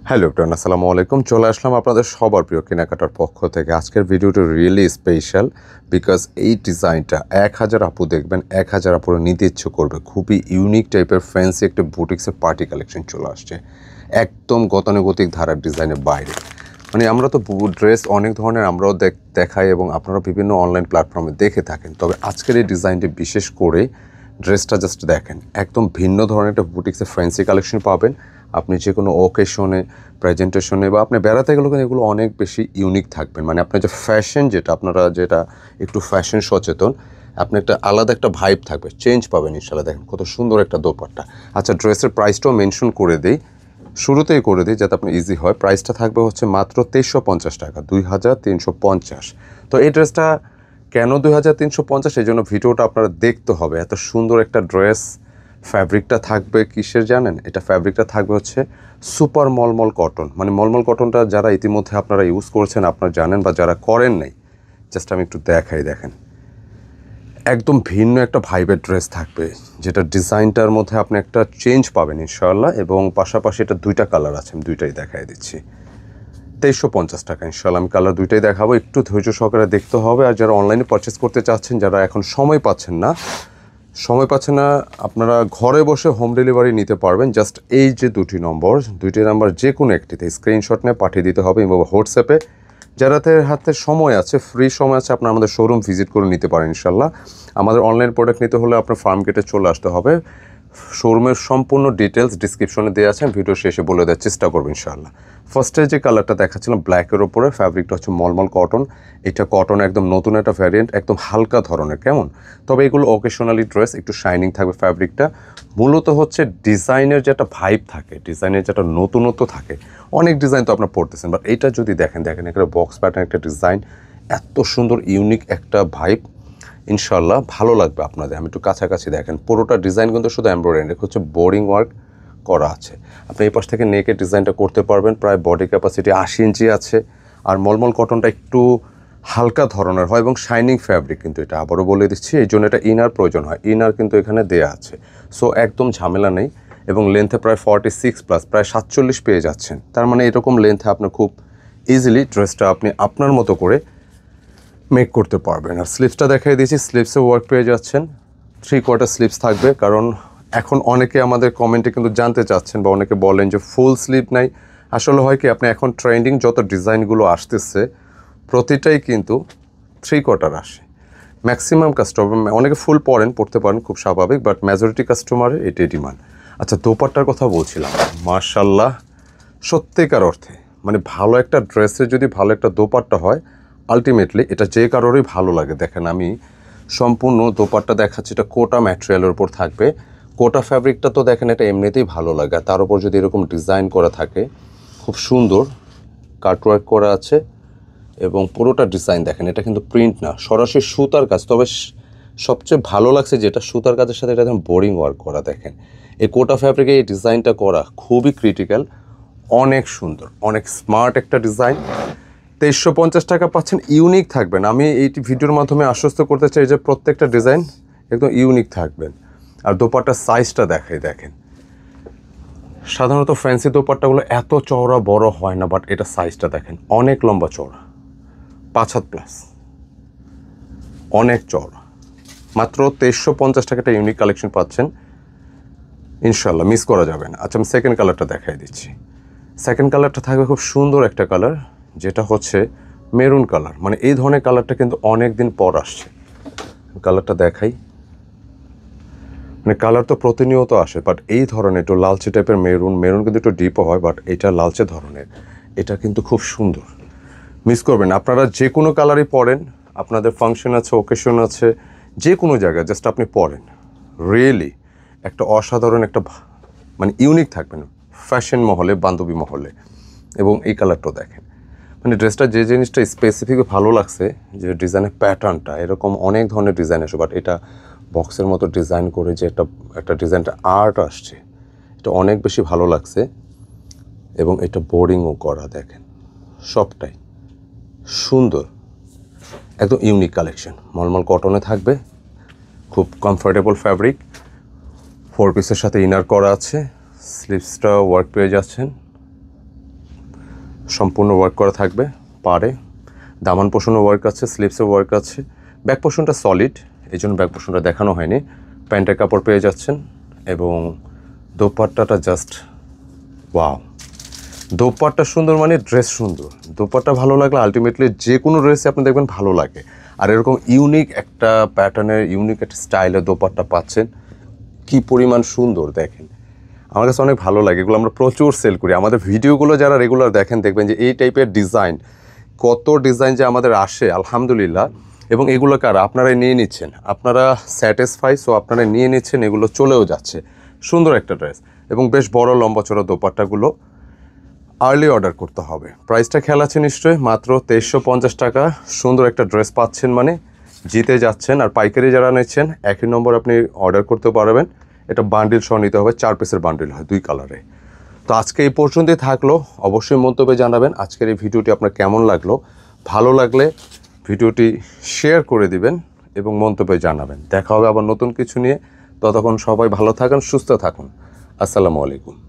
Hello everyone, আসসালামু আলাইকুম। চলে আসলাম আপনাদের সবার প্রিয় কেনাকাটার পক্ষ থেকে। আজকের ভিডিওটা রিয়েলি স্পেশাল বিকজ এই ডিজাইনটা 1000 আপু দেখবেন, 1000 আপুরা নিতে ইচ্ছে করবে। খুবই ইউনিক টাইপের ফ্যান্সি একটা বুটিক্সের পার্টি কালেকশন চলে আসছে, একদম গতানুগতিক ধারার ডিজাইনের বাইরে। মানে আমরা তো ড্রেস অনেক ধরনের আমরাও দেখাই এবং আপনারা বিভিন্ন অনলাইন প্ল্যাটফর্মে দেখে থাকেন, তবে আজকের এই ডিজাইনটি বিশেষ করে ড্রেসটা জাস্ট দেখেন, একদম ভিন্ন ধরনের একটা বুটিক্সের ফ্যান্সি কালেকশন পাবেন। আপনি যে কোনো ওকেশনে, প্রেজেন্টেশনে বা আপনি বেড়াতে গেলেও কিন্তু এগুলো অনেক বেশি ইউনিক থাকবেন। মানে আপনার যে ফ্যাশন, আপনারা যেটা একটু ফ্যাশন সচেতন, আপনি একটা আলাদা একটা ভাইব থাকবে, চেঞ্জ পাবেন ইনশাল্লাহ। দেখেন কত সুন্দর একটা দোপাট্টা। আচ্ছা, ড্রেসের প্রাইসটাও মেনশন করে দিই, শুরুতেই করে দিই যাতে আপনার ইজি হয়। প্রাইসটা থাকবে হচ্ছে মাত্র 2350 টাকা, 2350। তো এই ড্রেসটা কেন 2350, এই জন্য ভিডিওটা আপনারা দেখতে হবে। এত সুন্দর একটা ড্রেস, ফ্যাব্রিকটা থাকবে কিসের জানেন? এটা ফ্যাব্রিকটা থাকবে হচ্ছে সুপার মলমল কটন। মানে মলমল কটনটা যারা ইতিমধ্যে আপনারা ইউজ করেছেন আপনারা জানেন, বা যারা করেন নাই জাস্ট আমি একটু দেখাই। দেখেন একদম ভিন্ন একটা ভাইবের ড্রেস থাকবে, যেটা ডিজাইনটার মধ্যে আপনি একটা চেঞ্জ পাবেন ইনশাআল্লাহ। এবং পাশাপাশি এটা দুইটা কালার আছে, আমি দুইটাই দেখাই দিচ্ছি। 2350 টাকা ইনশাআল্লাহ। আমি কালার দুইটাই দেখাবো, একটু ধৈর্য সহকারে দেখতে হবে। আর যারা অনলাইনে পারচেস করতে চাচ্ছেন, যারা এখন সময় পাচ্ছেন না, আপনারা ঘরে বসে হোম ডেলিভারি নিতে পারবেন। জাস্ট এই যে দুটি নাম্বার যে কোনো একটিতে স্ক্রিনশট নিয়ে পাঠিয়ে দিতে হবে এবং হোয়াটসঅ্যাপে। যাদের হাতে সময় আছে, ফ্রি সময় আছে, আপনারা আমাদের শোরুম ভিজিট করে নিতে পারেন ইনশাল্লাহ। আমাদের অনলাইন প্রোডাক্ট নিতে হলে আপনার ফার্ম গেটে চলে আসতে হবে। শোরুমের সম্পূর্ণ ডিটেলস ডিসক্রিপশনে দেওয়া আছে, ভিডিও শেষে বলে দেওয়ার চেষ্টা করবো ইনশাআল্লাহ। ফার্স্টে যে কালারটা দেখাচ্ছিলাম ব্ল্যাকের ওপরে, ফ্যাব্রিকটা হচ্ছে মলমল কটন। এটা কটন একদম নতুন একটা ভ্যারিয়েন্ট, একদম হালকা ধরনের, কেমন? তবে এগুলো অকেশনালি ড্রেস, একটু শাইনিং থাকবে ফ্যাব্রিকটা। মূলত হচ্ছে ডিজাইনের যেটা ভাইব থাকে, ডিজাইনের যেটা নতুনত্ব থাকে। অনেক ডিজাইন তো আপনার পড়তেছেন, বাট এইটা যদি দেখেন একটা বক্স প্যাটার্ন একটা ডিজাইন, এত সুন্দর ইউনিক একটা ভাইব, ইনশাল্লাহ ভালো লাগবে আপনাদের। আমি একটু কাছাকাছি দেখেন, পুরোটা ডিজাইন কিন্তু শুধু এমব্রয়ডারি হচ্ছে, বোরিং ওয়ার্ক করা আছে। আপনি এই পাশ থেকে নেকের ডিজাইনটা করতে পারবেন। প্রায় বডি ক্যাপাসিটি 80 ইঞ্চি আছে। আর মলমল কটনটা একটু হালকা ধরনের হয় এবং শাইনিং ফ্যাব্রিক, কিন্তু এটা আবারও বলে দিচ্ছি, এই জন্য এটা ইনার প্রয়োজন হয়। ইনার কিন্তু এখানে দেয়া আছে, সো একদম ঝামেলা নেই। এবং লেন্থে প্রায় 46+, প্রায় 47 পেয়ে যাচ্ছেন। তার মানে এরকম লেন্থে আপনার খুব ইজিলি ড্রেসটা আপনি আপনার মতো করে মেক করতে পারবেন। আর স্লিপসটা দেখাই দিয়েছি, স্লিপসে ওয়ার্ক পেয়ে যাচ্ছেন। 3/4 স্লিপস থাকবে, কারণ এখন অনেকে আমাদের কমেন্টে কিন্তু জানতে চাচ্ছেন বা অনেকে বলেন যে ফুল স্লিপ নাই। আসলে হয় কি, আপনি এখন ট্রেন্ডিং যত ডিজাইনগুলো আসতেছে প্রতিটাই কিন্তু 3/4 আসে। ম্যাক্সিমাম কাস্টমার, অনেকে ফুল পড়তে পারেন, খুব স্বাভাবিক, বাট মেজরিটি কাস্টমারের এটাই ডিমান্ড। আচ্ছা, দোপাট্টার কথা বলছিলাম, মাশাল্লাহ সত্যিকার অর্থে মানে ভালো একটা ড্রেসে যদি ভালো একটা দোপাট্টা হয়, আলটিমেটলি এটা যে কারোরই ভালো লাগে। দেখেন আমি সম্পূর্ণ দোপাট্টা দেখাচ্ছি, এটা কোটা ম্যাটেরিয়ালের উপর থাকবে। কোটা ফ্যাব্রিকটা তো দেখেন এটা এমনিতেই ভালো লাগে, তার উপর যদি এরকম ডিজাইন করা থাকে, খুব সুন্দর কাটওয়ার্ক করা আছে। এবং পুরোটা ডিজাইন দেখেন, এটা কিন্তু প্রিন্ট না, সরাসরি সুতার কাজ। তবে সবচেয়ে ভালো লাগছে যেটা, সুতার কাজের সাথে এটা বোরিং ওয়ার্ক করা। দেখেন এই কোটা ফ্যাব্রিকে এই ডিজাইনটা করা খুবই ক্রিটিক্যাল, অনেক সুন্দর, অনেক স্মার্ট একটা ডিজাইন। 2350 টাকা পাচ্ছেন, ইউনিক থাকবেন। আমি এই ভিডিওর মাধ্যমে আশ্বস্ত করতে চাই যে প্রত্যেকটা ডিজাইন একদম ইউনিক থাকবেন। আর দোপাট্টার সাইজটা দেখেন, সাধারণত ফ্যান্সি দোপাট্টাগুলো এত চওড়া বড় হয় না, বাট এটা সাইজটা দেখেন, অনেক লম্বা চওড়া, 5 হাত প্লাস, অনেক চওড়া। মাত্র 2350 টাকাটা ইউনিক কালেকশন পাচ্ছেন ইনশাল্লাহ, মিস করা যাবে না। আচ্ছা, আমি সেকেন্ড কালারটা দেখাই দিচ্ছি। সেকেন্ড কালারটা থাকবে খুব সুন্দর একটা কালার, যেটা হচ্ছে মেরুন কালার। মানে এই ধরনের কালারটা কিন্তু অনেক দিন পর আসছে। কালারটা দেখাই, মানে কালার তো প্রতিনিয়ত আসে, বাট এই ধরনের একটু লালচে টাইপের মেরুন কিন্তু একটু ডিপও হয়, বাট এটা লালচে ধরনের, এটা কিন্তু খুব সুন্দর, মিস করবেন। আপনারা যে কোনো কালারই পরেন, আপনাদের ফাংশন আছে, ওকেশন আছে, যে কোনো জায়গায় জাস্ট আপনি পরেন, রিয়েলি একটা অসাধারণ একটা মানে ইউনিক থাকবেন ফ্যাশন মহলে, বান্ধবী মহলে। এবং এই কালারটাও দেখেন, মানে ড্রেসটা যে জিনিসটা স্পেসিফিক ভালো লাগছে, যে ডিজাইনের প্যাটার্নটা, এরকম অনেক ধরনের ডিজাইন আসে, বাট এটা বক্সের মতো ডিজাইন করে যে একটা ডিজাইনটা আর্ট আসছে, এটা অনেক বেশি ভালো লাগছে। এবং এটা বোরিংও করা, দেখেন সবটাই সুন্দর, একদম ইউনিক কালেকশন। মলমল কটনে থাকবে, খুব কমফোর্টেবল ফ্যাব্রিক, 4 পিসের সাথে ইনার করা আছে। স্লিভসটা ওয়ার্ক পেয়ে যাচ্ছেন, সম্পূর্ণ ওয়ার্ক করা থাকবে, পাড়ে দামান পোষণও ওয়ার্ক আছে, স্লিপসেও ওয়ার্ক আছে। ব্যাক পোষণটা সলিড, এই জন্য ব্যাক পোষণটা দেখানো হয়নি। প্যান্টের কাপড় পেয়ে যাচ্ছেন এবং দোপাট্টাটা জাস্ট ওয়াও। দোপাট্টা সুন্দর মানে ড্রেস সুন্দর। দোপাট্টা ভালো লাগলে আলটিমেটলি যে কোনো ড্রেসে আপনি দেখবেন ভালো লাগে। আর এরকম ইউনিক একটা প্যাটার্নের ইউনিক একটা স্টাইলের দোপাট্টা পাচ্ছেন, কি পরিমাণ সুন্দর দেখেন। আমার কাছে অনেক ভালো লাগে, এগুলো আমরা প্রচুর সেল করি। আমাদের ভিডিওগুলো যারা রেগুলার দেখেন দেখবেন যে এই টাইপের ডিজাইন, কত ডিজাইন যে আমাদের আসে আলহামদুলিল্লাহ। এবং এগুলো কারা আপনারাই নিয়ে নিচ্ছেন, আপনারা স্যাটিসফাই, সো আপনারা নিয়ে নিচ্ছেন, এগুলো চলেও যাচ্ছে। সুন্দর একটা ড্রেস এবং বেশ বড় লম্বা চড়া দোপাট্টাগুলো আর্লি অর্ডার করতে হবে। প্রাইসটা খেয়াল আছে নিশ্চয়ই, মাত্র 2350 টাকা। সুন্দর একটা ড্রেস পাচ্ছেন মানে জিতে যাচ্ছেন। আর পাইকারি যারা নিচ্ছেন একই নম্বর আপনি অর্ডার করতে পারবেন। এটা বান্ডিল সহ নিতে হবে, 4 পিসের বান্ডিল হয় 2 কালারে। তো আজকে এই পর্যন্তই থাকলো, অবশ্যই মন্তব্যে জানাবেন আজকের এই ভিডিওটি আপনার কেমন লাগলো। ভালো লাগলে ভিডিওটি শেয়ার করে দিবেন এবং মন্তব্যে জানাবেন। দেখা হবে আবার নতুন কিছু নিয়ে। ততক্ষণ সবাই ভালো থাকুন, সুস্থ থাকুন। আসসালামু আলাইকুম।